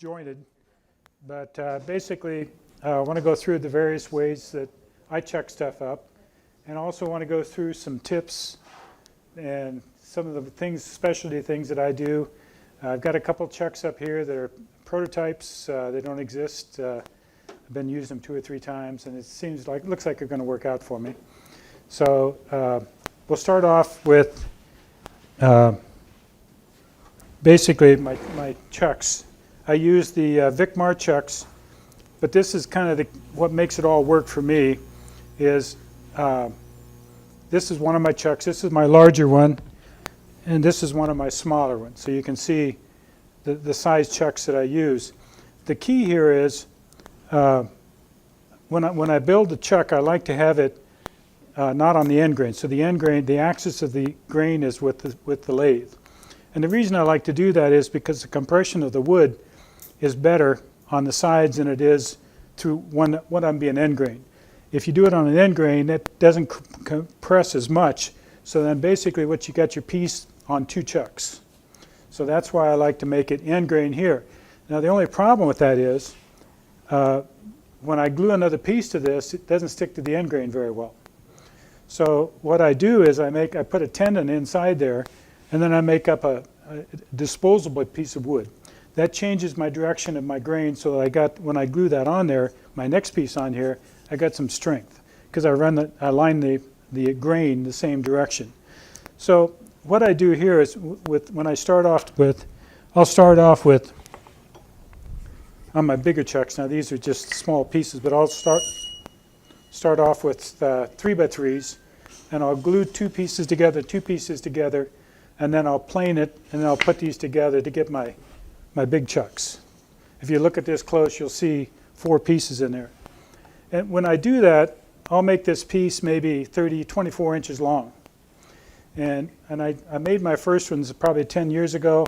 disjointed, but basically I want to go through the various ways that I check stuff up, and also want to go through some tips and some of the things, specialty things that I do. I've got a couple checks up here that are prototypes. They don't exist. I've been using them 2 or 3 times, and it looks like they're going to work out for me. So we'll start off with basically my chucks. I use the Vicmar chucks, but this is kind of what makes it all work for me. Is this is one of my chucks. This is my larger one, and this is one of my smaller ones. So you can see the size chucks that I use. The key here is when I build the chuck, I like to have it not on the end grain. So the end grain, the axis of the grain is with the lathe. And the reason I like to do that is because the compression of the wood is better on the sides than it is through what I'm being end grain. If you do it on an end grain, it doesn't compress as much. So then basically what you got your piece on 2 chucks. So that's why I like to make it end grain here. Now the only problem with that is when I glue another piece to this, it doesn't stick to the end grain very well. So what I do is I put a tendon inside there, and then I make up a disposable piece of wood. That changes my direction of my grain, so that when I glue that on there, my next piece on here, I got some strength because I line the grain the same direction. So what I do here is when I start off with, I'll start off with on my bigger chucks. Now these are just small pieces, but I'll start off with 3x3s, and I'll glue 2 pieces together, and then I'll plane it, and then I'll put these together to get my big chucks. If you look at this close, you'll see 4 pieces in there. And when I do that, I'll make this piece maybe 24 inches long. And I made my first ones probably 10 years ago.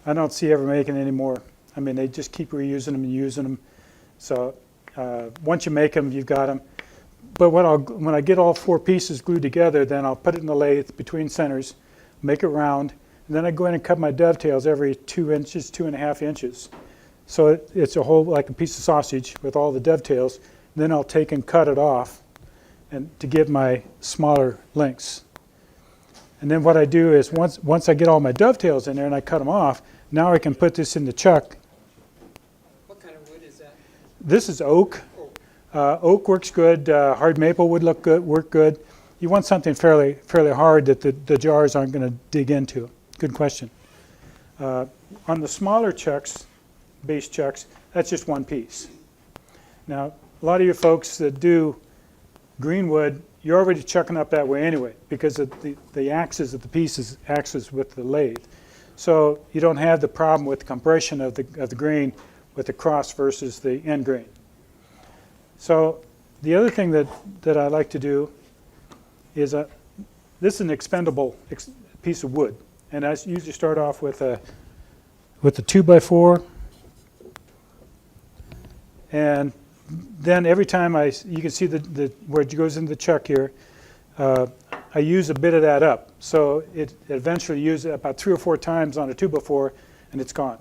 I don't see ever making any more. I mean, they just keep reusing them and using them. So once you make them, you've got them. But when I get all 4 pieces glued together, then I'll put it in the lathe between centers, make it round, and then I go in and cut my dovetails every 2 inches, 2.5 inches. So it's a whole, like a piece of sausage with all the dovetails. Then I'll take and cut it off and to get my smaller lengths. And then what I do is once I get all my dovetails in there and I cut them off, now I can put this in the chuck. What kind of wood is that? This is oak. Oak works good. Hard maple would work good. You want something fairly hard that the jars aren't going to dig into. Good question. On the smaller chucks, base chucks, that's just 1 piece. Now, a lot of you folks that do green wood, you're already chucking up that way anyway because of the axis of the piece is axis with the lathe. So you don't have the problem with the compression of the grain with the cross versus the end grain. So the other thing that I like to do is this is an expendable piece of wood, and I usually start off with a 2x4, and then every time you can see where it goes into the chuck here, I use a bit of that up. So it eventually uses it about 3 or 4 times on a 2x4, and it's gone.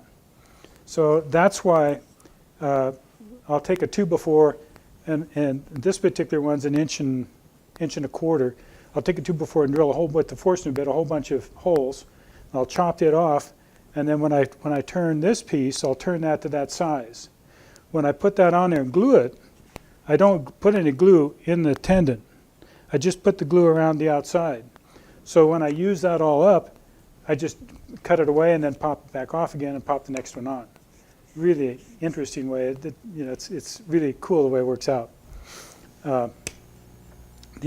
So that's why I'll take a 2x4, and this particular one's an inch and a quarter. I'll take a 2x4 and drill with the Forstner bit a whole bunch of holes. I'll chop it off, and then when I turn this piece, I'll turn that to that size. When I put that on there and glue it, I don't put any glue in the tendon. I just put the glue around the outside. So when I use that all up, I just cut it away and then pop it back off again and pop the next one on. Really interesting way. It's really cool the way it works out. The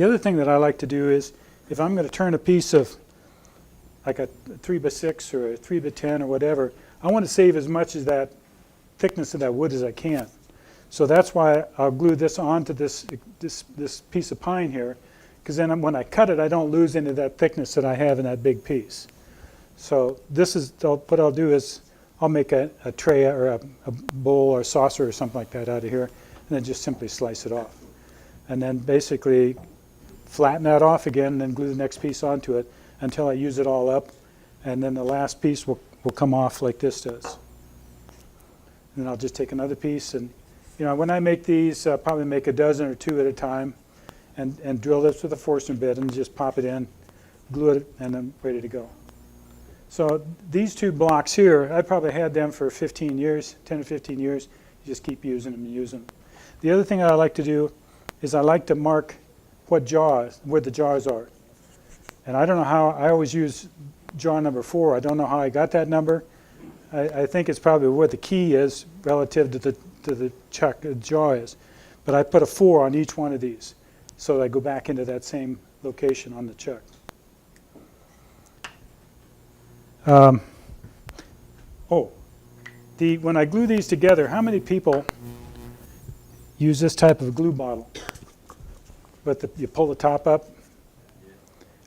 other thing that I like to do is if I'm going to turn a piece of like a 3x6 or a 3x10 or whatever, I want to save as much of that thickness of that wood as I can. So that's why I'll glue this onto this piece of pine here, because then when I cut it, I don't lose any of that thickness that I have in that big piece. So what I'll do is I'll make a tray or a bowl or a saucer or something like that out of here, and then just simply slice it off. And then basically flatten that off again, and then glue the next piece onto it until I use it all up, and then the last piece will come off like this does. And then I'll just take another piece, and when I make these, I'll probably make a dozen or two at a time, and drill this with a Forstner bit and just pop it in, glue it, and I'm ready to go. So these two blocks here, I probably had them for 15 years, 10 or 15 years. You just keep using them and using them. The other thing I like to do is I like to mark where the jaws are. And I don't know how, I always use jaw number 4. I don't know how I got that number. I think it's probably where the key is relative to the chuck, jaw is. But I put a 4 on each one of these so that I go back into that same location on the chuck. When I glue these together, how many people use this type of glue bottle? But you pull the top up.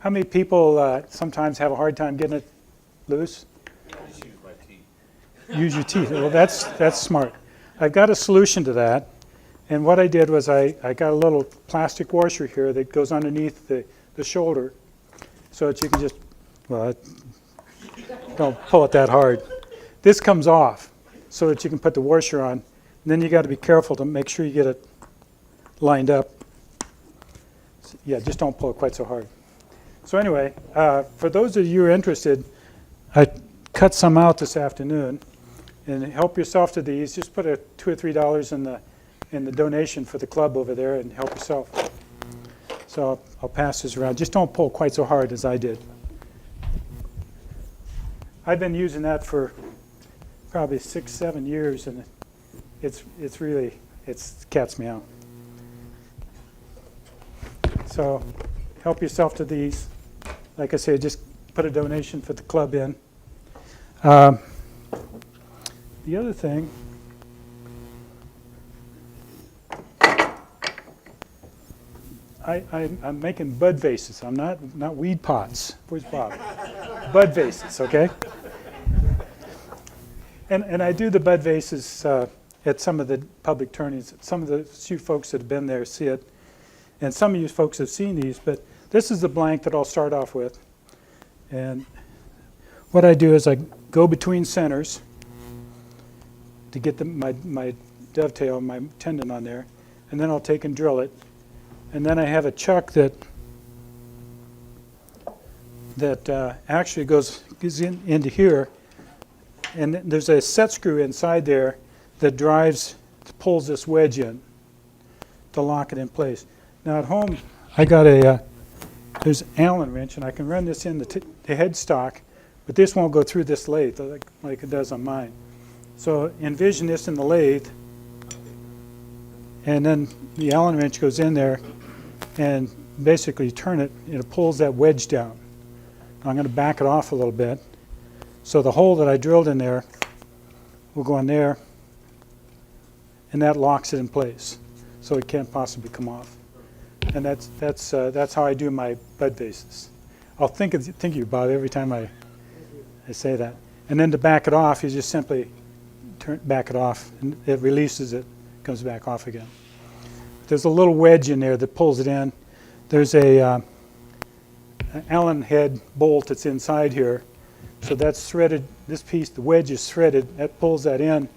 How many people sometimes have a hard time getting it loose? I just use my teeth. Use your teeth. Well, that's smart. I've got a solution to that. And what I did was I got a little plastic washer here that goes underneath the shoulder so that you can just, well, don't pull it that hard. This comes off so that you can put the washer on. And then you got to be careful to make sure you get it lined up. Yeah, just don't pull it quite so hard. So anyway, for those of you who are interested, I cut some out this afternoon. And help yourself to these. Just put $2 or $3 in the donation for the club over there and help yourself. So I'll pass this around. Just don't pull quite so hard as I did. I've been using that for probably 6, 7 years, and it's cat's meow. So help yourself to these. Like I say, just put a donation for the club in. The other thing, I'm making bud vases. I'm not weed pots. Where's Bob? Bud vases, okay? And I do the bud vases at some of the public tourneys. Some of the few folks that have been there see it. And some of you folks have seen these, but this is the blank that I'll start off with. And what I do is I go between centers to get my dovetail, my tendon on there, and then I'll take and drill it. And then I have a chuck that actually goes into here, and there's a set screw inside there that pulls this wedge in to lock it in place. Now at home, I got there's an Allen wrench, and I can run this in the headstock, but this won't go through this lathe like it does on mine. So envision this in the lathe, and then the Allen wrench goes in there, and basically turn it, and it pulls that wedge down. I'm going to back it off a little bit. So the hole that I drilled in there will go in there, and that locks it in place, so it can't possibly come off. And that's how I do my bud vases. I'll think of you, Bob, every time I say that. And then to back it off, you just simply back it off, and it releases it, comes back off again. There's a little wedge in there that pulls it in. There's an Allen head bolt that's inside here. So that's threaded, this piece, the wedge is threaded, that pulls that in.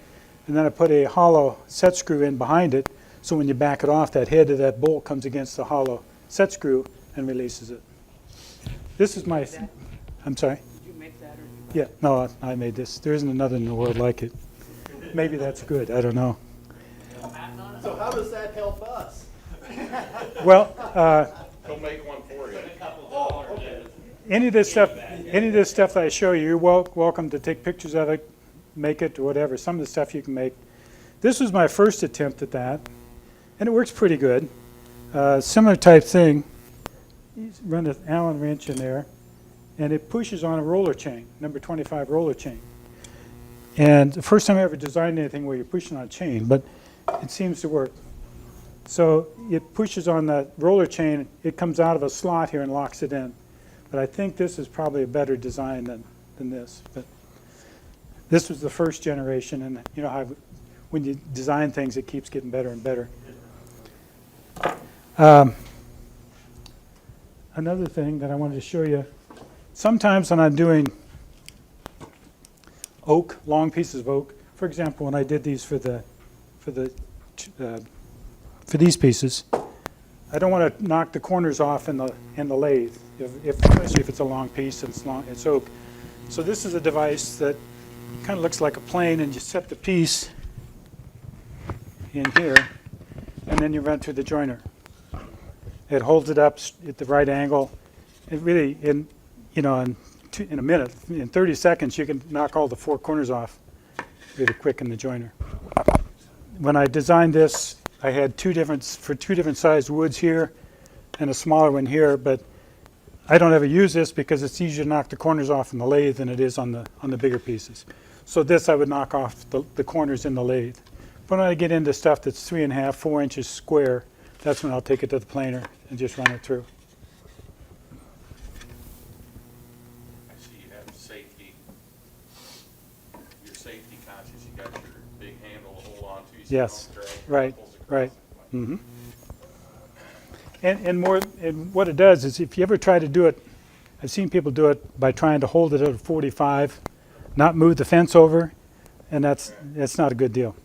And then I put a hollow set screw in behind it, so when you back it off, that head of that bolt comes against the hollow set screw and releases it. This is my, I'm sorry? Did you make that, or? Yeah, no, I made this. There isn't another in the world like it. Maybe that's good, I don't know. So how does that help us? Well, He'll make one for you. any of this stuff that I show you, you're welcome to take pictures of it, make it, or whatever. Some of the stuff you can make. This was my first attempt at that, and it works pretty good. Similar type thing. You run an Allen wrench in there, and it pushes on a roller chain, number 25 roller chain. And the first time I ever designed anything where you're pushing on a chain, but it seems to work. So it pushes on that roller chain, it comes out of a slot here and locks it in. But I think this is probably a better design than this. But this was the first generation, and you know how when you design things, it keeps getting better and better. Another thing that I wanted to show you, sometimes when I'm doing oak, long pieces of oak, for example, when I did these for these pieces, I don't want to knock the corners off in the lathe, especially if it's a long piece and it's long. And so this is a device that kind of looks like a plane, and you set the piece in here, and then you run through the joiner. It holds it up at the right angle. It really, in a minute, in 30 seconds, you can knock all the four corners off really quick in the joiner. When I designed this, I had two different sized woods here and a smaller one here, but I don't ever use this because it's easier to knock the corners off in the lathe than it is on the bigger pieces. So this I would knock off the corners in the lathe. But when I get into stuff that's 3.5, 4 inches square, that's when I'll take it to the planer and just run it through. I see you have safety. You're safety conscious. You got your big handle to hold on to. So Yes, you don't drag right, knuckles right. across. Mm-hmm. And what it does is, if you ever try to do it, I've seen people do it by trying to hold it at a 45, not move the fence over, and that's not a good deal.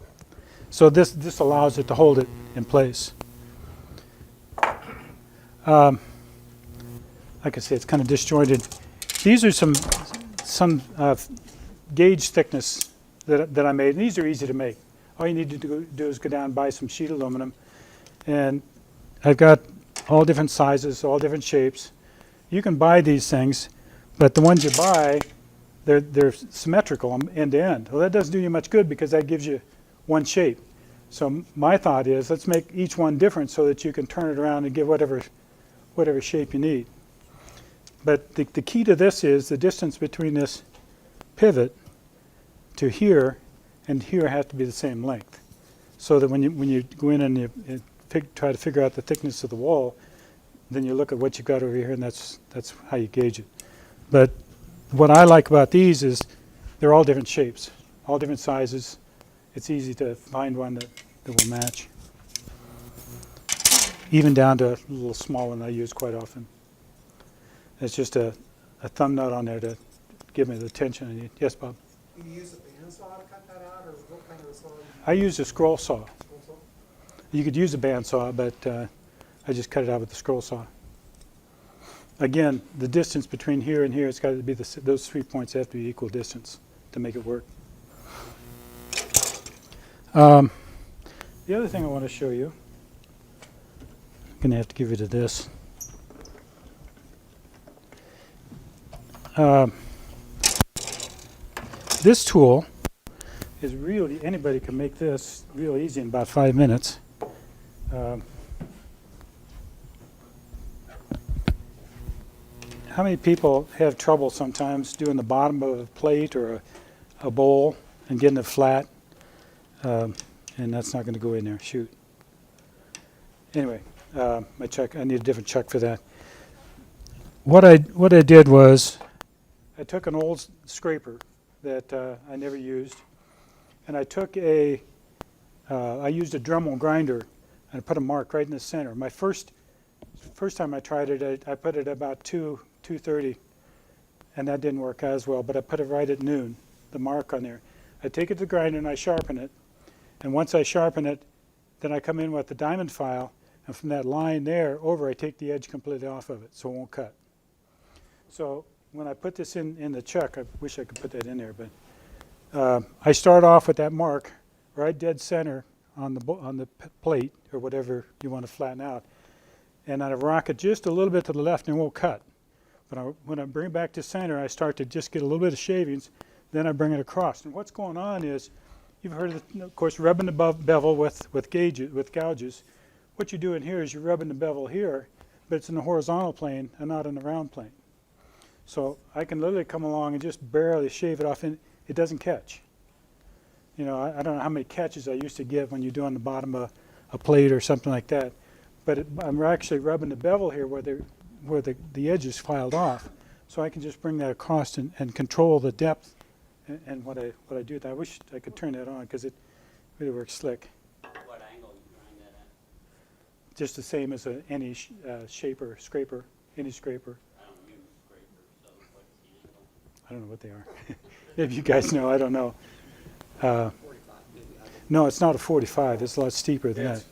So this allows it to hold it in place. Like I say, it's kind of disjointed. These are some gauge thickness that I made, and these are easy to make. All you need to do is go down and buy some sheet aluminum, and I've got all different sizes, all different shapes. You can buy these things, but the ones you buy, they're symmetrical end to end. Well, that doesn't do you much good because that gives you one shape. So my thought is, let's make each one different so that you can turn it around and give whatever shape you need. But the key to this is the distance between this pivot to here and here has to be the same length. So that when you go in and you try to figure out the thickness of the wall, then you look at what you've got over here, and that's how you gauge it. But what I like about these is they're all different shapes, all different sizes. It's easy to find one that will match. Even down to a little small one I use quite often. It's just a thumb nut on there to give me the tension I need. Yes, Bob? Do you use a bandsaw to cut that out, or what kind of a saw? I use a scroll saw. Also? You could use a bandsaw, but I just cut it out with the scroll saw. Again, the distance between here and here, it's got to be those 3 points have to be equal distance to make it work. The other thing I want to show you, I'm going to have to give you to this. This tool is really, anybody can make this real easy in about 5 minutes. How many people have trouble sometimes doing the bottom of a plate or a bowl and getting it flat? And that's not going to go in there. Shoot. Anyway, my chuck, I need a different chuck for that. What I did was I took an old scraper that I never used, and I took I used a Dremel grinder, and I put a mark right in the center. My first time I tried it, I put it about 2:30, and that didn't work as well, but I put it right at noon, the mark on there. I take it to the grinder and I sharpen it, and once I sharpen it, then I come in with the diamond file, and from that line there over, I take the edge completely off of it so it won't cut. So when I put this in the chuck, I wish I could put that in there, but I start off with that mark right dead center on the plate or whatever you want to flatten out, and I rock it just a little bit to the left and it won't cut. But when I bring it back to center, I start to just get a little bit of shavings, then I bring it across. And what's going on is, you've heard of course, rubbing the bevel with gouges. What you're doing here is you're rubbing the bevel here, but it's in the horizontal plane and not in the round plane. So I can literally come along and just barely shave it off, and it doesn't catch. You know, I don't know how many catches I used to get when you're doing the bottom of a plate or something like that, but I'm actually rubbing the bevel here where the edge is filed off, so I can just bring that across and control the depth. And what I do, I wish I could turn that on because it really works slick. What angle you grind that at? Just the same as any scraper, any scraper. I don't use a scraper, so what's the angle? I don't know what they are. If you guys know, I don't know. 45. No, it's not a 45. It's a lot steeper than that.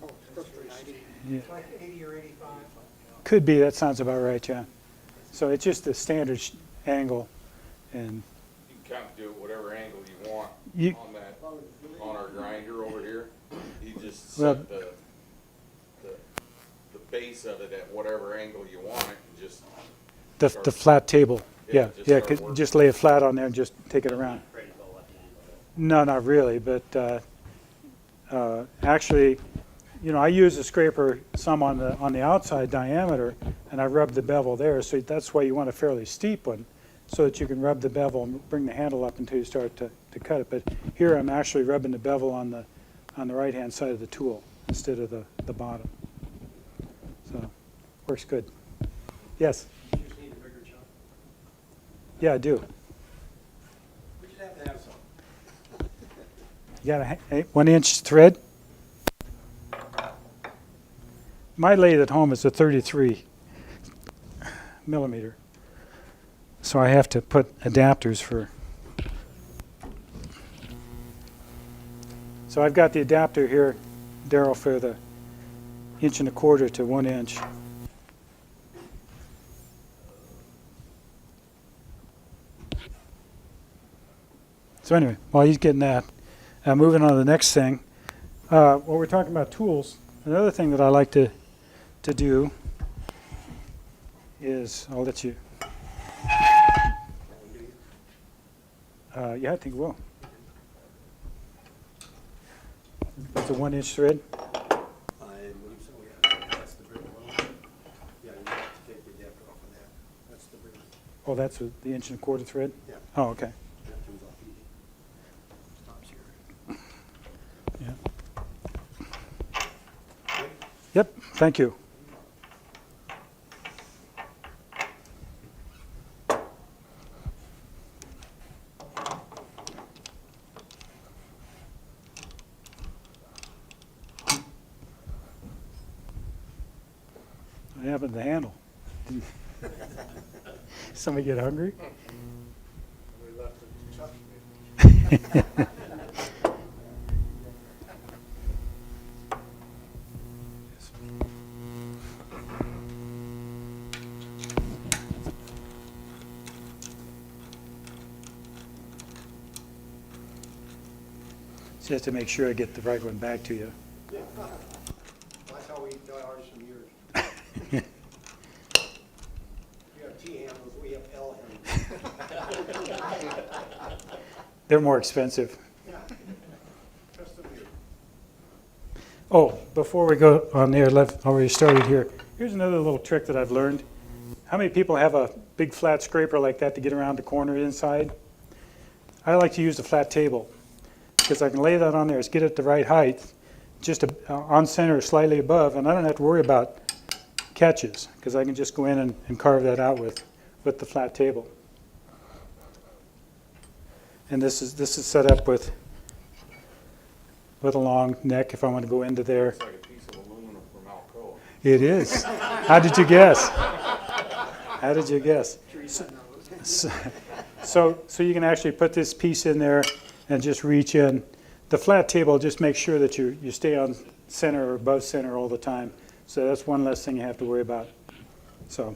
Yeah. Like 80 or 85? Could be. That sounds about right. Yeah. So it's just a standard angle, and You can kind of do it whatever angle you want you on our grinder over here. You just Well- set the base of it at whatever angle you want it, and just the flat table. Yeah. just Yeah. start working. Just lay it flat on there and just take it around. Critical at the angle. No, not really, but actually, you know, I use a scraper some on the outside diameter, and I rub the bevel there. So that's why you want a fairly steep one, so that you can rub the bevel and bring the handle up until you start to cut it. But here I'm actually rubbing the bevel on the right-hand side of the tool instead of the bottom. So works good. Yes. You just need a bigger chunk. Yeah, I do. But you'd have to have some. You got a 1-inch thread? My lathe at home is a 33 millimeter. So I have to put adapters for. So I've got the adapter here, Daryl, for the 1.25 to 1 inch. So anyway, while he's getting that, moving on to the next thing. While we're talking about tools, another thing that I like to do is, I'll let you. Yeah, I think it will. It's a 1-inch thread. I believe so, yeah. That's the bigger one. Yeah, you have to take the adapter off of that. That's the bigger one. Oh, that's the 1.25 thread? Yeah. Oh, okay. That comes off easy. Stops here. Yeah. Yep, thank you. What happened to the handle? Somebody get hungry? We left it to Chuck. Just to make sure I get the right one back to you. That's how we got ours from yours. You have T handles, we have L handles. They're more expensive. Yeah. Just a few. Oh, before we go on there, I've already started here. Here's another little trick that I've learned. How many people have a big flat scraper like that to get around the corner inside? I like to use the flat table because I can lay that on there, get it the right height, just on center, slightly above, and I don't have to worry about catches because I can just go in and carve that out with the flat table. And this is set up with a long neck if I want to go into there. it's like a piece of aluminum from Alcoa. It is. How did you guess? How did you guess? So you can actually put this piece in there and just reach in. The flat table, just make sure that you stay on center or above center all the time. So that's one less thing you have to worry about. So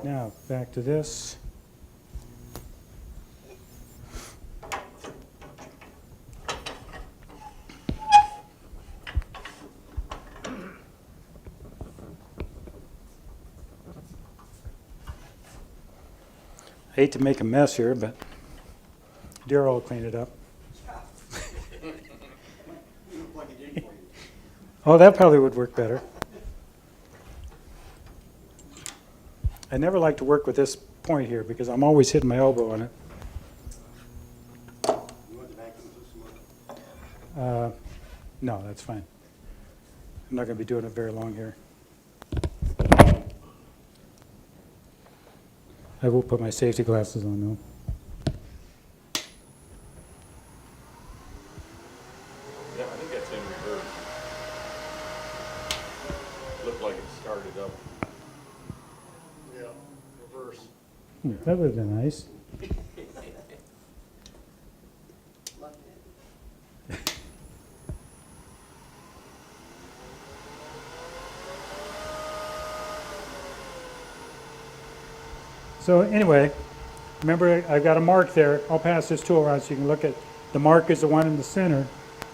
now back to this. I hate to make a mess here, but Daryl will clean it up. You look like it did for you. Oh, that probably would work better. I never like to work with this point here because I'm always hitting my elbow on it. You want the vacuum system? No, that's fine. I'm not going to be doing it very long here. I will put my safety glasses on though. Yeah, I think that's in reverse. Looked like it started up. Yeah, reverse. That would have been nice. So anyway, remember I've got a mark there. I'll pass this tool around so you can look at, the mark is the one in the center.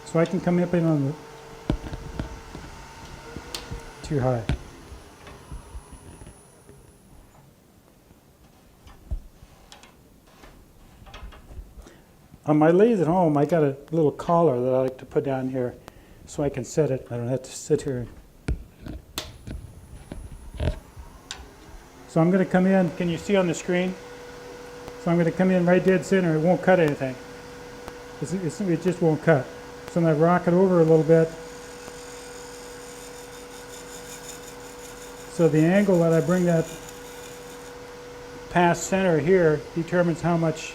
So I can come up in on the, too high. On my lathe at home, I got a little collar that I like to put down here so I can set it. I don't have to sit here. So I'm going to come in, can you see on the screen? So I'm going to come in right dead center, it won't cut anything. It just won't cut. So I'm going to rock it over a little bit. So the angle that I bring that past center here determines how much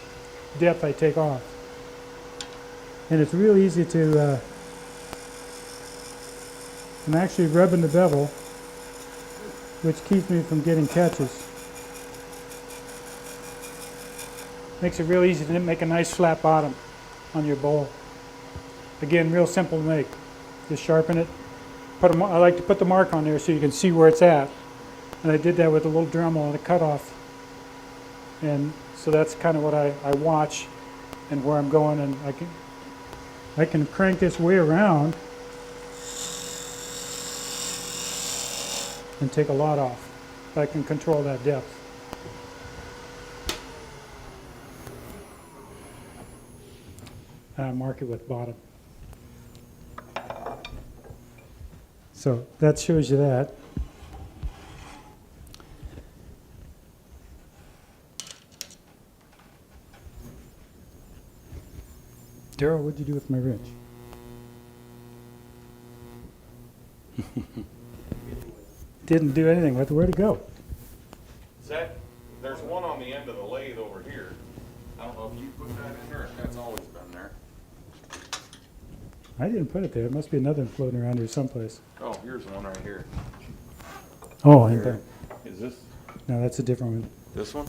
depth I take off. And it's real easy to, I'm actually rubbing the bevel, which keeps me from getting catches. Makes it real easy to make a nice flat bottom on your bowl. Again, real simple to make. Just sharpen it. I like to put the mark on there so you can see where it's at. And I did that with a little Dremel and a cutoff. And so that's kind of what I watch and where I'm going, and I can crank this way around and take a lot off. I can control that depth. Mark it with bottom. So that shows you that. Daryl, what'd you do with my wrench? Didn't do anything with it. Where'd it go? Is that, there's one on the end of the lathe over here. I don't know if you put that in there, if that's always been there. I didn't put it there. There must be another one floating around here someplace. Oh, here's one right here. Oh, Here. Is this, no, that's a different one. this one?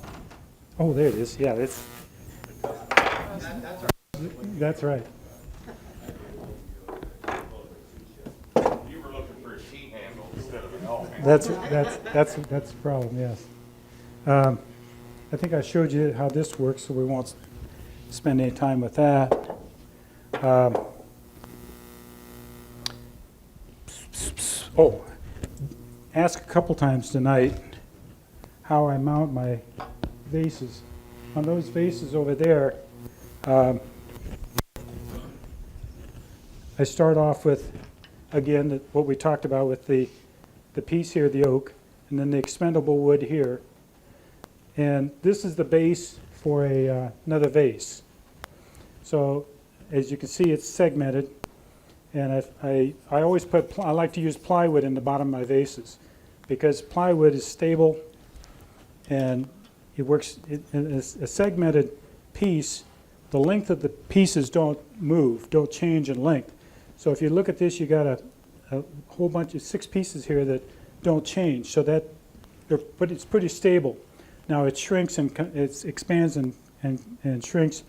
Oh, there it is. Yeah, that's right. You were looking for a T handle instead of an L handle. That's the problem. Yes. I think I showed you how this works, so we won't spend any time with that. Ask a couple times tonight how I mount my vases. On those vases over there, I start off with, again, what we talked about with the piece here, the oak, and then the expendable wood here. And this is the base for another vase. So as you can see, it's segmented. And I always I like to use plywood in the bottom of my vases because plywood is stable and it works. It's a segmented piece. The length of the pieces don't move, don't change in length. So if you look at this, you got a whole bunch of 6 pieces here that don't change. So but it's pretty stable. Now it shrinks and it expands and shrinks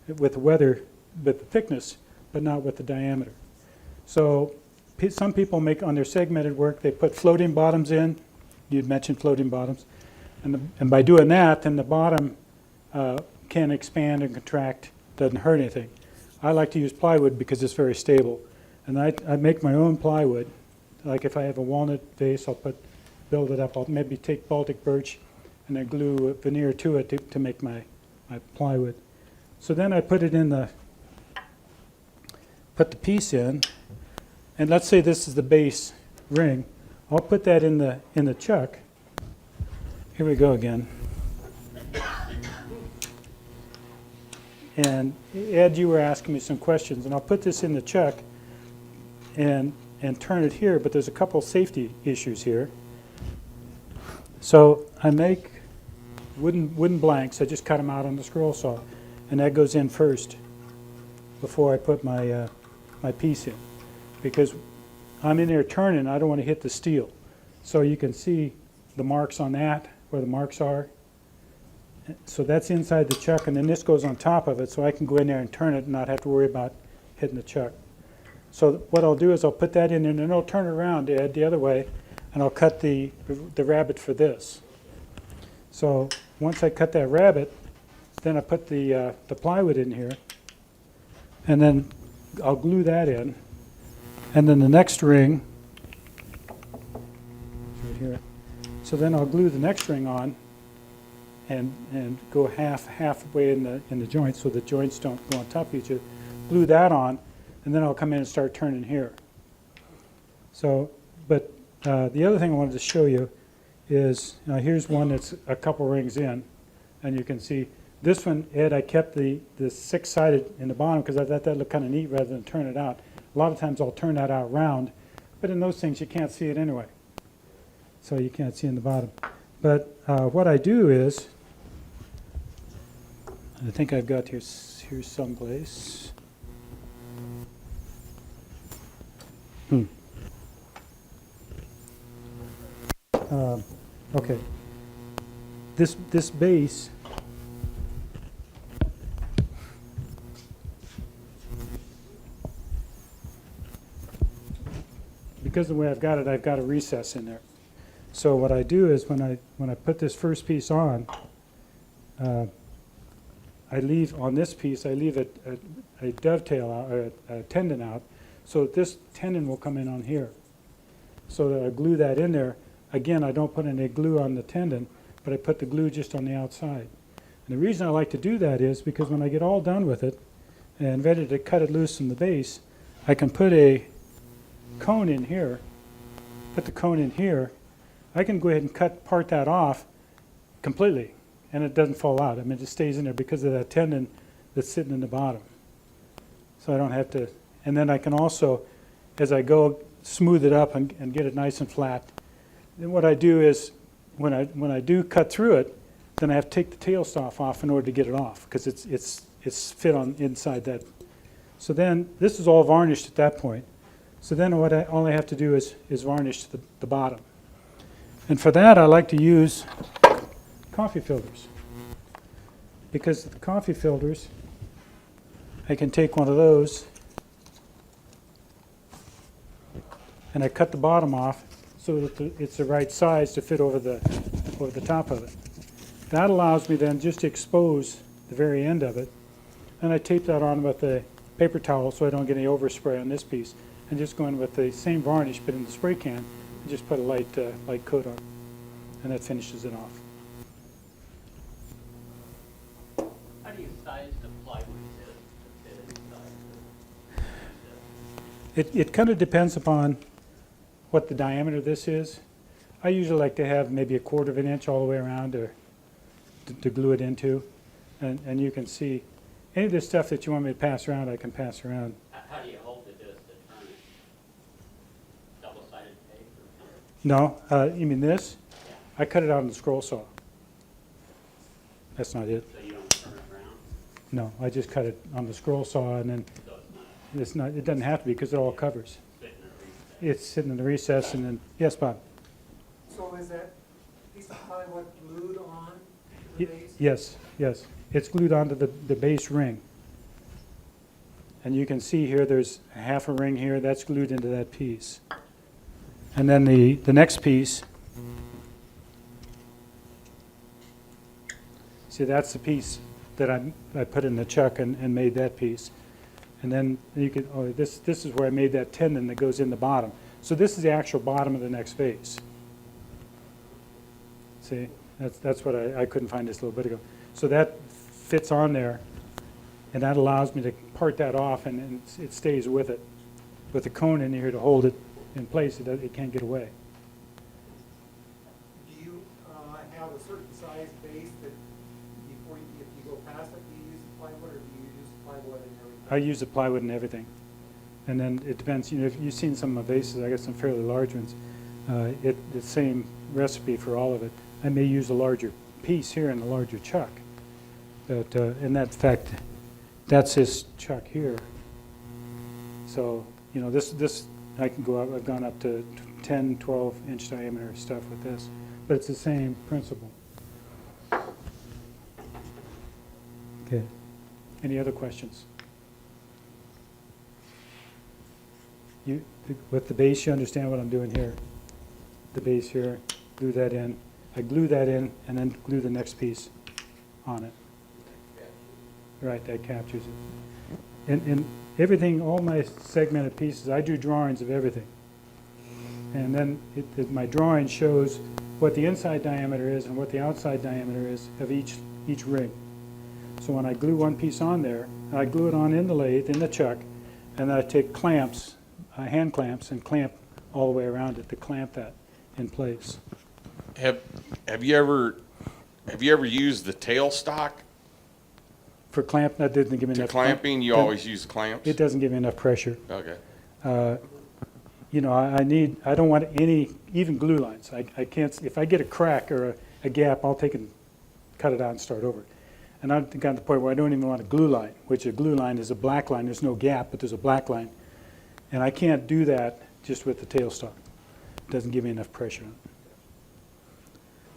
with the weather, with the thickness, but not with the diameter. So some people make, on their segmented work, they put floating bottoms in. You'd mentioned floating bottoms. And by doing that, then the bottom can expand and contract, doesn't hurt anything. I like to use plywood because it's very stable. And I make my own plywood. Like if I have a walnut vase, I'll build it up. I'll maybe take Baltic birch and then glue a veneer to it to make my plywood. So then I put the piece in, and let's say this is the base ring. I'll put that in the chuck. Here we go again. And Ed, you were asking me some questions, and I'll put this in the chuck and turn it here, but there's a couple safety issues here. So I make wooden blanks. I just cut them out on the scroll saw, and that goes in first before I put my piece in, because I'm in there turning. I don't want to hit the steel. So you can see the marks on that, where the marks are. So that's inside the chuck, and then this goes on top of it, so I can go in there and turn it and not have to worry about hitting the chuck. So what I'll do is I'll put that in, and then I'll turn it around, Ed, the other way, and I'll cut the rabbet for this. So once I cut that rabbet, then I put the plywood in here, and then I'll glue that in. And then the next ring, right here. So then I'll glue the next ring on and go halfway in the joint so the joints don't go on top of each other. Glue that on, and then I'll come in and start turning here. So, but the other thing I wanted to show you is, here's one that's a couple rings in, and you can see this one, Ed, I kept the six-sided in the bottom because I thought that looked kind of neat rather than turn it out. A lot of times I'll turn that out round, but in those things you can't see it anyway. So you can't see in the bottom. But what I do is, I think I've got here someplace. Okay. This base because of the way I've got it, I've got a recess in there. So what I do is when I put this first piece on, I leave on this piece, I leave a dovetail out, or a tendon out, so that this tendon will come in on here. So that I glue that in there. Again, I don't put any glue on the tendon, but I put the glue just on the outside. And the reason I like to do that is because when I get all done with it and ready to cut it loose from the base, I can put a cone in here, put the cone in here. I can go ahead and part that off completely, and it doesn't fall out. I mean, it just stays in there because of that tendon that's sitting in the bottom. So I don't have to, and then I can also, as I go, smooth it up and get it nice and flat. Then what I do is, when I do cut through it, then I have to take the tailstock off in order to get it off, because it's fit on inside that. So then, this is all varnished at that point. So then all I have to do is varnish the bottom. And for that, I like to use coffee filters. Because the coffee filters, I can take one of those and I cut the bottom off so that it's the right size to fit over the top of it. That allows me then just to expose the very end of it. And I tape that on with a paper towel so I don't get any overspray on this piece. And just go in with the same varnish but in the spray can and just put a light coat on. And that finishes it off. How do you size the plywood to fit inside? It kind of depends upon what the diameter of this is. I usually like to have maybe 1/4 of an inch all the way around to glue it into. And you can see any of this stuff that you want me to pass around, I can pass around. How do you hold the disc to turn it? Double-sided tape or something? No, you mean this? Yeah. I cut it out on the scroll saw. That's not it. So you don't turn it around? No, I just cut it on the scroll saw, and then So it's not it doesn't have to be because it all covers. fitting a recess? It's sitting in the recess, and then, yes, Bob? So is that piece of plywood glued on to the base? Yes, yes. It's glued onto the base ring. And you can see here there's half a ring here, that's glued into that piece. And then the next piece, see, that's the piece that I put in the chuck and made that piece. And then you can, this is where I made that tendon that goes in the bottom. So this is the actual bottom of the next vase. See, that's what I couldn't find this a little bit ago. So that fits on there, and that allows me to part that off, and it stays with it, with a cone in here to hold it in place. It can't get away. Do you have a certain size base that before if you go past it, do you use plywood, or do you use plywood and everything? I use the plywood and everything. And then it depends, you know, if you've seen some of my vases, I got some fairly large ones. The same recipe for all of it. I may use a larger piece here and a larger chuck. But in that fact, that's his chuck here. So, you know, this I can go up, I've gone up to 10, 12 inch diameter stuff with this. But it's the same principle. Okay. Any other questions? With the base, you understand what I'm doing here. The base here, glue that in. I glue that in and then glue the next piece on it. Right, that captures it. And everything, all my segmented pieces, I do drawings of everything. And then my drawing shows what the inside diameter is and what the outside diameter is of each ring. So when I glue one piece on there, I glue it on in the lathe, in the chuck, and then I take clamps, hand clamps, and clamp all the way around it to clamp that in place. Have you ever used the tailstock For clamp, that doesn't give me to enough. clamping? You Then- always use clamps? It doesn't give me enough pressure. Okay. You know, I don't want any, even glue lines. I can't, if I get a crack or a gap, I'll take and cut it out and start over. And I've gotten to the point where I don't even want a glue line, which a glue line is a black line. There's no gap, but there's a black line. And I can't do that just with the tailstock. It doesn't give me enough pressure.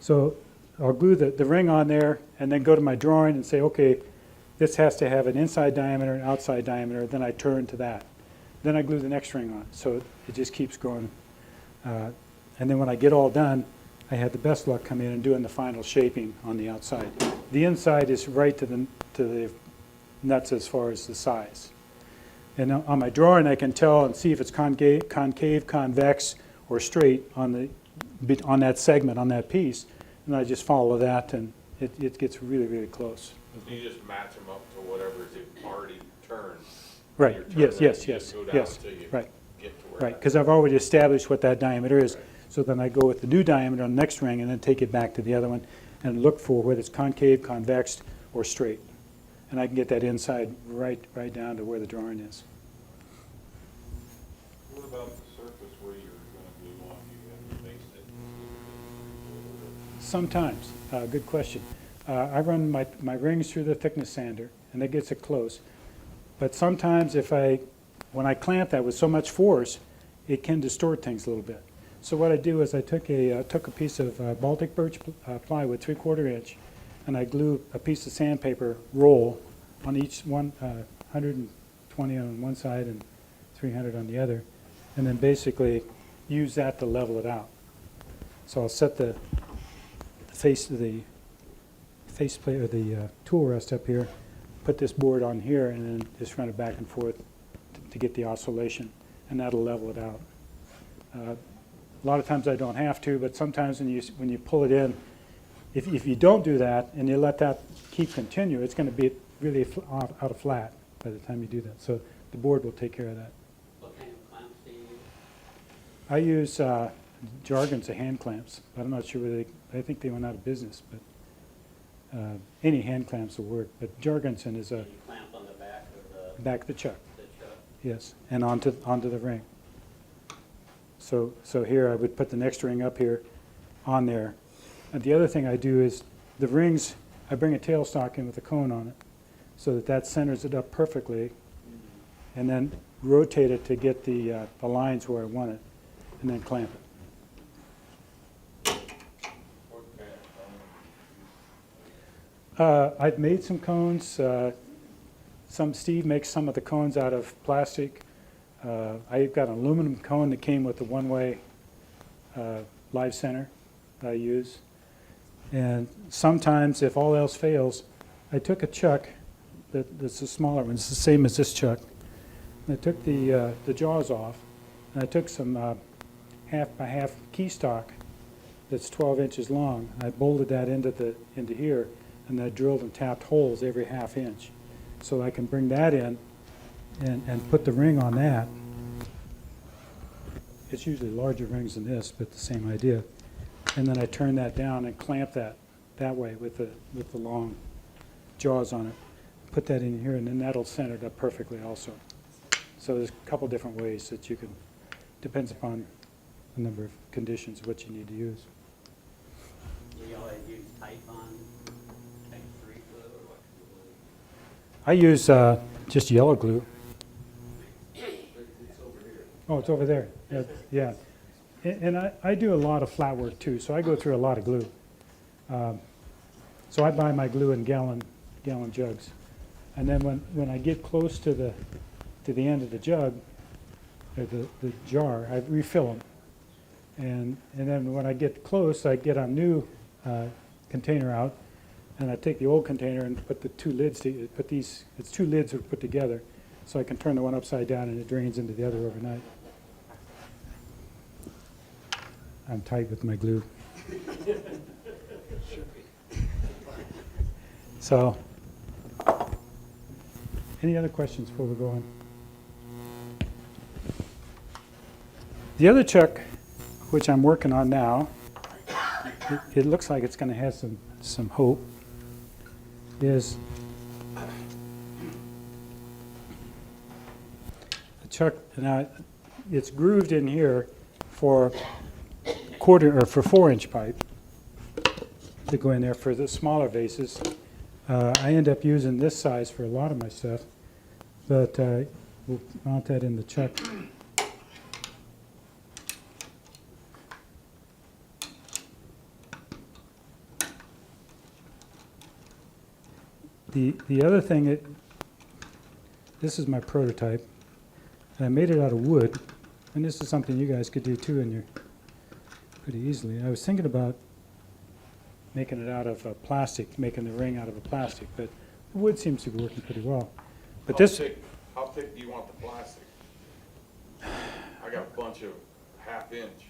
So I'll glue the ring on there and then go to my drawing and say, okay, this has to have an inside diameter and outside diameter. Then I turn to that. Then I glue the next ring on, so it just keeps going. And then when I get all done, I had the best luck come in and doing the final shaping on the outside. The inside is right to the nuts as far as the size. And on my drawing, I can tell and see if it's concave, convex, or straight on that segment, on that piece. And I just follow that, and it gets really, really close. So you just match them up to whatever they've already turned. Right, Your turn yes, rate, yes, you yes, just go down yes, till you right. get to where Right, that- because I've already established what that diameter is. Right. So then I go with the new diameter on the next ring and then take it back to the other one and look for whether it's concave, convex, or straight. And I can get that inside right down to where the drawing is. What about the surface where you're gonna glue on? You have to base it? Sometimes, good question. I run my rings through the thickness sander and it gets it close. But sometimes when I clamp that with so much force, it can distort things a little bit. So what I do is I took a piece of Baltic birch plywood, 3/4 inch, and I glue a piece of sandpaper roll on each one, 120 on one side and 300 on the other, and then basically use that to level it out. So I'll set the faceplate or the tool rest up here, put this board on here, and then just run it back and forth to get the oscillation, and that'll level it out. A lot of times I don't have to, but sometimes when you pull it in, if you don't do that and you let that keep continue, it's going to be really out of flat by the time you do that. So the board will take care of that. What kind of clamps do you use? I use Jargon's hand clamps, but I'm not sure whether I think they went out of business, but any hand clamps will work. But Jargonson is Do a you clamp on the back of the back of the chuck, chuck? yes, and onto the ring. So here I would put the next ring up here on there. And the other thing I do is the rings, I bring a tailstock in with a cone on it so that centers it up perfectly, and then rotate it to get the lines where I want it, and then clamp it. What kind of cone? I've made some cones. Steve makes some of the cones out of plastic. I've got an aluminum cone that came with the one-way live center that I use. And sometimes, if all else fails, I took a chuck that's a smaller one. It's the same as this chuck. And I took the jaws off, and I took some half by half key stock that's 12 inches long. I bolted that into here, and I drilled and tapped holes every ½ inch. So I can bring that in and put the ring on that. It's usually larger rings than this, but the same idea. And then I turn that down and clamp that way with the long jaws on it. Put that in here, and then that'll center it up perfectly also. So there's a couple different ways that you can, depends upon the number of conditions, what you need to use. Do you always use Typhon, type 3 glue, or what glue? I use just yellow glue. Oh, it's over there. Yeah. And I do a lot of flat work too, so I go through a lot of glue. So I buy my glue in gallon jugs. And then when I get close to the end of the jug, or the jar, I refill them. And then when I get close, I get a new container out, and I take the old container and put the two lids, it's two lids are put together, so I can turn the one upside down and it drains into the other overnight. I'm tight with my glue. So, any other questions before we go on? The other chuck, which I'm working on now, it looks like it's going to have some hope, is the chuck. Now it's grooved in here for 4-inch pipe to go in there for the smaller vases. I end up using this size for a lot of my stuff, but we'll mount that in the chuck. The other thing, this is my prototype, and I made it out of wood, and this is something you guys could do too in your pretty easily. I was thinking about making it out of plastic, making the ring out of a plastic, but the wood seems to be working pretty well. But How thick do you want the plastic? I got a bunch of 1/2 inch.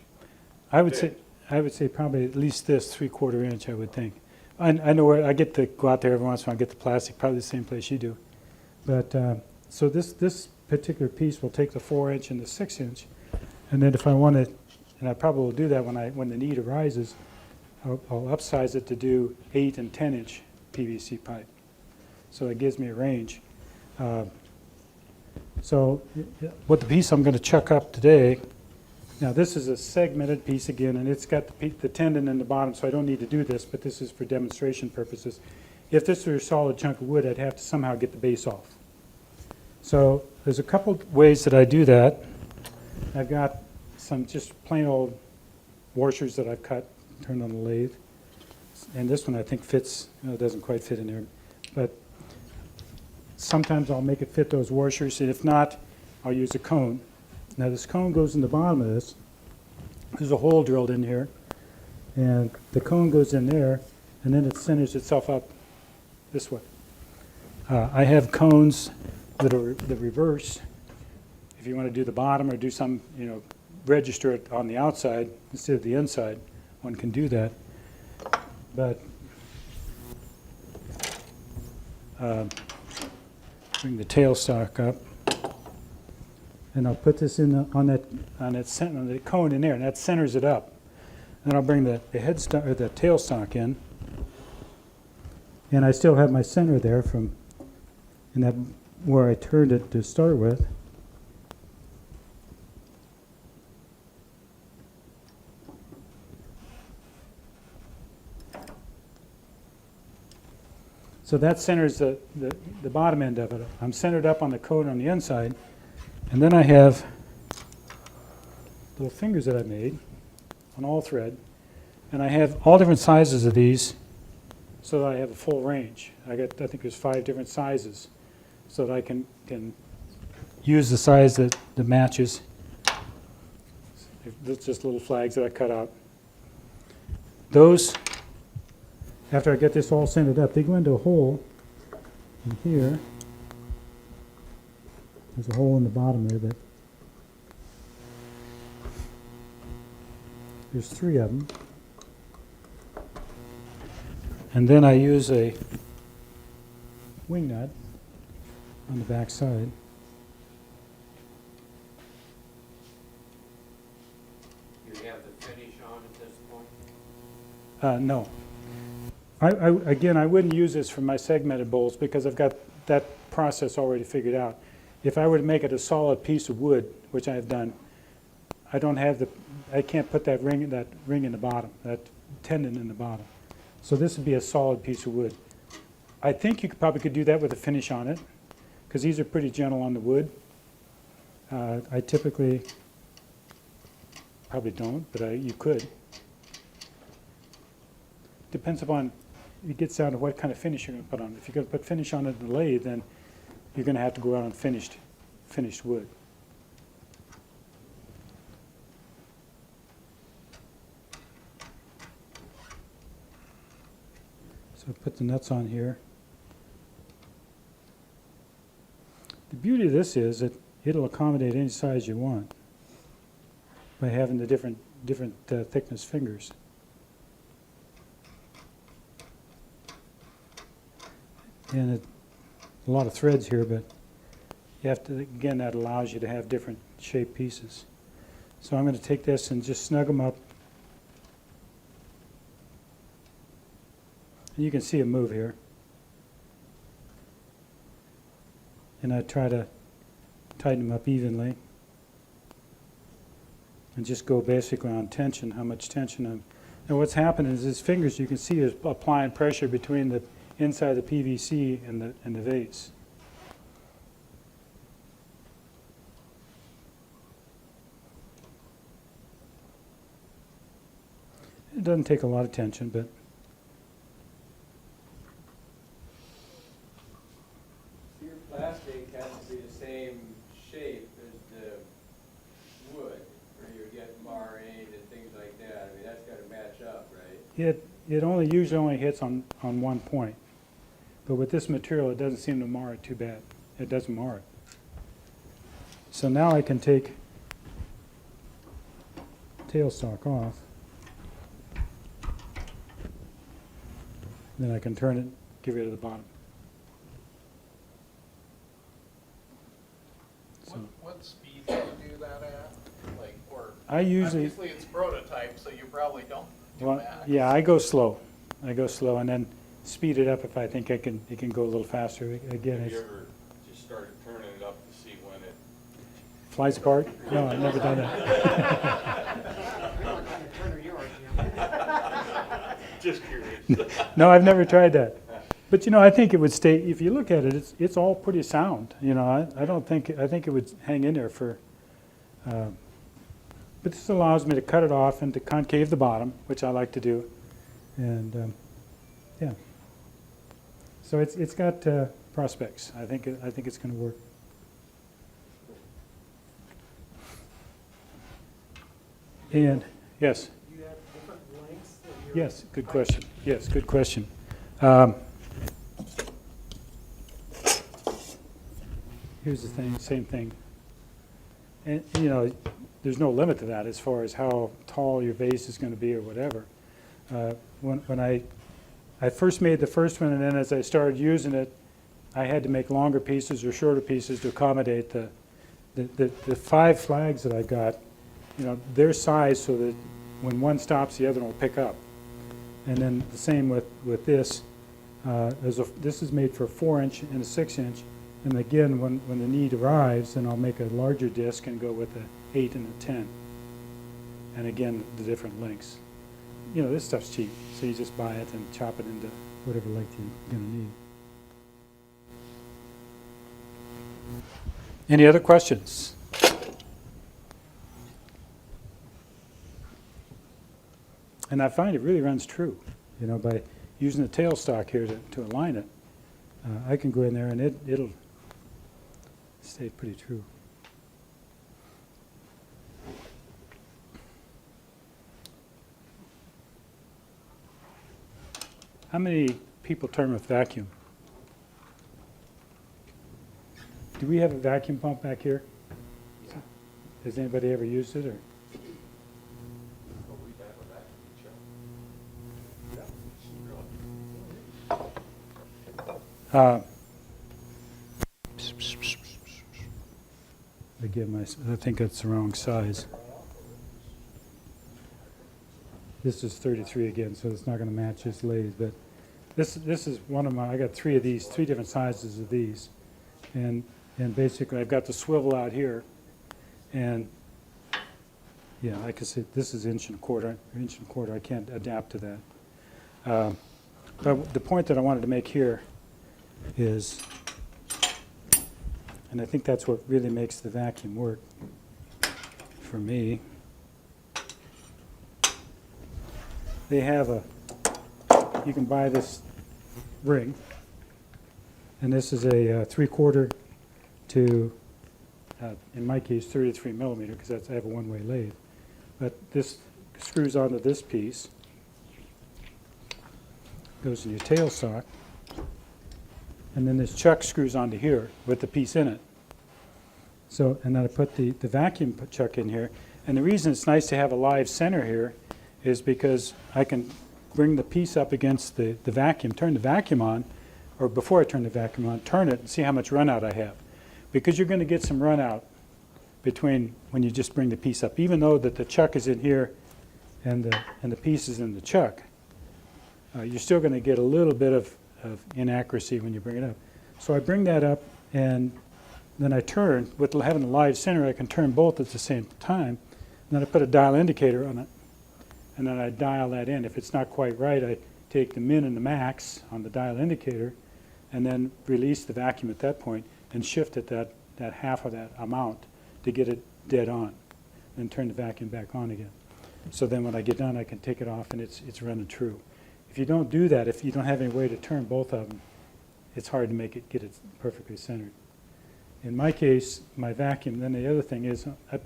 I would say probably at least this 3/4 inch, I would think. I know where I get to go out there every once in a while and get the plastic, probably the same place you do. But so this particular piece will take the 4-inch and the 6-inch, and then if I want to, and I probably will do that when the need arises, I'll upsize it to do 8 and 10-inch PVC pipe. So that gives me a range. So what the piece I'm going to chuck up today. Now this is a segmented piece again, and it's got the tendon in the bottom, so I don't need to do this, but this is for demonstration purposes. If this were a solid chunk of wood, I'd have to somehow get the base off. So there's a couple ways that I do that. I've got some just plain old washers that I've cut, turned on the lathe. And this one I think fits, it doesn't quite fit in there, but sometimes I'll make it fit those washers, and if not, I'll use a cone. Now this cone goes in the bottom of this. There's a hole drilled in here, and the cone goes in there, and then it centers itself up this way. I have cones that are the reverse. If you want to do the bottom or do some, register it on the outside instead of the inside, one can do that. But bring the tailstock up. And I'll put this in on the cone in there, and that centers it up. Then I'll bring the headstock or the tailstock in, and I still have my center there from that where I turned it to start with. So that centers the bottom end of it. I'm centered up on the cone on the inside. And then I have little fingers that I made on all thread, and I have all different sizes of these so that I have a full range. I think there's 5 different sizes so that I can use the size that matches. That's just little flags that I cut out. Those, after I get this all centered up, they go into a hole in here. There's a hole in the bottom there, but there's 3 of them. And then I use a wing nut on the back side. You have the finish on at this point? No. Again, I wouldn't use this for my segmented bowls because I've got that process already figured out. If I were to make it a solid piece of wood, which I have done, I can't put that ring in the bottom, that tendon in the bottom. So this would be a solid piece of wood. I think you probably could do that with a finish on it, because these are pretty gentle on the wood. I typically probably don't, but you could. Depends upon, it gets down to what kind of finish you're going to put on it. If you're going to put finish on it in the lathe, then you're going to have to go out on finished wood. So put the nuts on here. The beauty of this is that it'll accommodate any size you want by having the different thickness fingers. And a lot of threads here, but you have to, again, that allows you to have different shaped pieces. So I'm going to take this and just snug them up. And you can see them move here. And I try to tighten them up evenly. And just go basically on tension, how much tension I'm. And what's happening is his fingers, you can see, is applying pressure between the inside the PVC and the vase. It doesn't take a lot of tension, but Your plastic has to be the same shape as the wood, or you get marring and things like that. I mean, that's gotta match up, right? it usually only hits on one point. But with this material, it doesn't seem to mar it too bad. It doesn't mar it. So now I can take tailstock off. Then I can turn it, get rid of the bottom. So What speed do you do that at? Like, or, I usually, obviously it's prototype, so you probably don't do well, max. yeah, I go slow. I go slow and then speed it up if I think it can go a little faster. Again, Have it you ever just started turning it up to see when it, flies apart. No, I've never done that. You're not gonna turn your yard, Jim. just curious. No, I've never tried that. But you know, I think it would stay. If you look at it, it's all pretty sound. You know, I think it would hang in there for. But this allows me to cut it off and to concave the bottom, which I like to do, and yeah. So it's got prospects. I think it's going to work. And yes. Do you have different lengths of your? Yes, good question. Yes, good question. Here's the thing, same thing. And, you know, there's no limit to that as far as how tall your vase is going to be or whatever. When I first made the first one, and then as I started using it, I had to make longer pieces or shorter pieces to accommodate the 5 flags that I got, you know, their size so that when one stops, the other one will pick up. And then the same with this. This is made for a 4-inch and a 6-inch. And again, when the need arrives, then I'll make a larger disc and go with a 8 and a 10. And again, the different lengths. You know, this stuff's cheap, so you just buy it and chop it into whatever length you're going to need. Any other questions? And I find it really runs true. You know, by using the tailstock here to align it, I can go in there and it'll stay pretty true. How many people turn with vacuum? Do we have a vacuum pump back here? Has anybody ever used it, or? Again, I think that's the wrong size. This is 33 again, so it's not going to match this lathe. But this is one of my. I got 3 of these, 3 different sizes of these, and basically I've got the swivel out here, and yeah, like I said, this is 1.25 inch. I can't adapt to that. But the point that I wanted to make here is, and I think that's what really makes the vacuum work for me. They have you can buy this ring, and this is a 3/4 to, in my case, 33 millimeter, because I have a one-way lathe. But this screws onto this piece, goes in your tail sock. And then this chuck screws onto here with the piece in it. So, and then I put the vacuum chuck in here. And the reason it's nice to have a live center here is because I can bring the piece up against the vacuum, turn the vacuum on, or before I turn the vacuum on, turn it and see how much run out I have. Because you're going to get some run out between when you just bring the piece up. Even though that the chuck is in here and the piece is in the chuck, you're still going to get a little bit of inaccuracy when you bring it up. So I bring that up, and then I turn. With having a live center, I can turn both at the same time. And then I put a dial indicator on it, and then I dial that in. If it's not quite right, I take the min and the max on the dial indicator, and then release the vacuum at that point, and shift it that half of that amount to get it dead on, then turn the vacuum back on again. So then when I get done, I can take it off, and it's running true. If you don't do that, if you don't have any way to turn both of them, it's hard to get it perfectly centered. In my case, my vacuum, then the other thing is I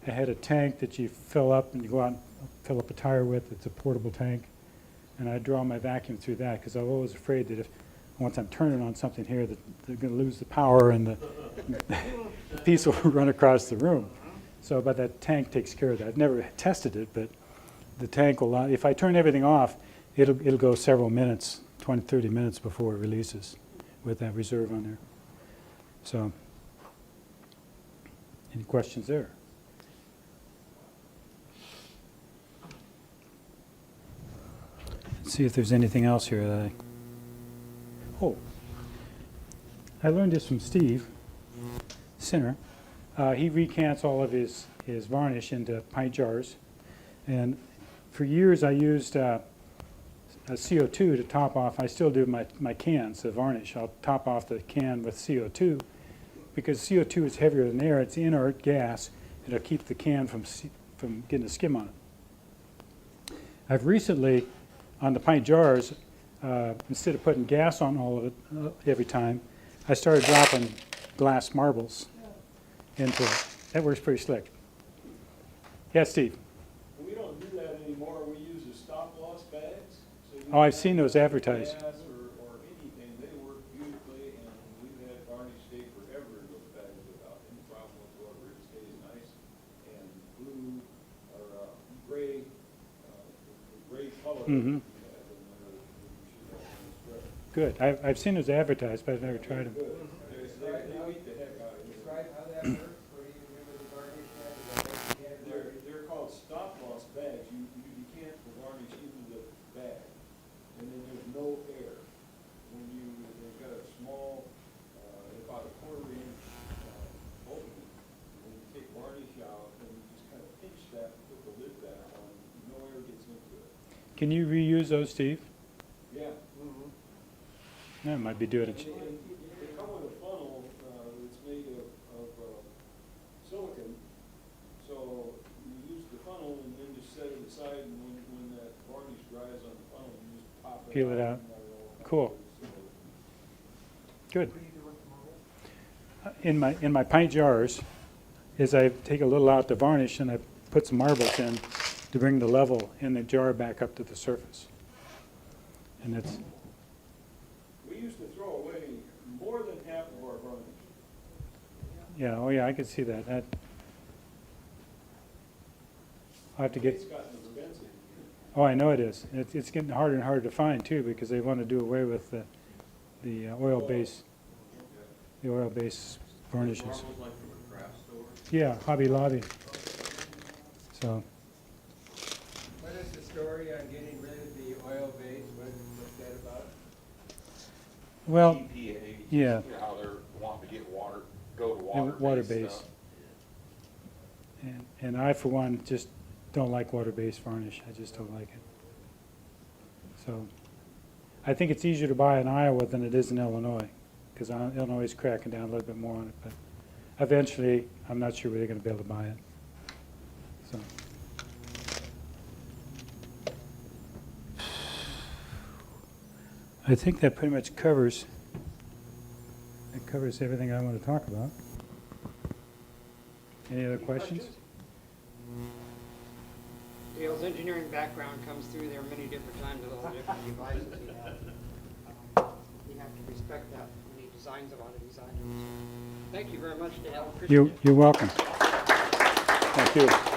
had a tank that you fill up and you go out and fill up a tire with. It's a portable tank. And I draw my vacuum through that because I'm always afraid that once I'm turning on something here, that they're going to lose the power and the piece will run across the room. So, but that tank takes care of that. I've never tested it, but the tank will, if I turn everything off, it'll go several minutes, 20, 30 minutes before it releases with that reserve on there. So, any questions there? Let's see if there's anything else here that I learned this from Steve Sinner. He recants all of his varnish into pint jars. And for years I used a CO2 to top off. I still do my cans, the varnish. I'll top off the can with CO2 because CO2 is heavier than air. It's inert gas. It'll keep the can from getting a skim on it. I've recently, on the pint jars, instead of putting gas on all of it every time, I started dropping glass marbles into it. That works pretty slick. Yeah, Steve? We don't do that anymore, we use the stop-loss bags. So you Oh, I've don't seen have those to advertised. gas or anything, they work beautifully, and we've had varnish stay forever in those bags without any problem whatsoever, it stays nice. And blue, or gray, the gray color that Mhm. we have in there, you should have in the spread. Good. I've seen those advertised, but I've never tried them. Good. They beat the heck out of you. Describe how that works, what do you do with the varnish then? They're called stop-loss bags. You decant the varnish into the bag, and then there's no air. They've got a small, about a quarter-inch opening. When you take varnish out, and you just kind of pinch that and put the lid back on, no air gets into it. Can you reuse those, Steve? Yeah. I might be doing And it. they come with a funnel that's made of silicon, so you use the funnel and then just set it aside, and when that varnish dries on the funnel, you just pop it Peel it out. and it'll come Cool. loose. So Good. What do you do with the marbles? In my pint jars, is I take a little out the varnish and I put some marbles in to bring the level in the jar back up to the surface. And that's, We used to throw away more than half of our varnish. yeah, oh yeah, I could see that. I'll have to get, It's gotten expensive. oh, I know it is. It's getting harder and harder to find too because they want to do away with the oil-based varnishes. Marbles like from a craft store? Yeah, Hobby Lobby. So, What is the story on getting rid of the oil base? What's that about? well, EPA, yeah. you know, how they're wanting to get go to water-based water-based stuff. and I, for one, just don't like water-based varnish. I just don't like it. So, I think it's easier to buy in Iowa than it is in Illinois, because Illinois is cracking down a little bit more on it. But eventually, I'm not sure where they're going to be able to buy it. So, I think that pretty much covers everything I want to talk about. Any other questions? Dale's engineering background comes through there many different times with all the different devices he has. We have to respect that when he designs a lot of these items. Thank you very much, Dale. Appreciate it. You're welcome. Thank you.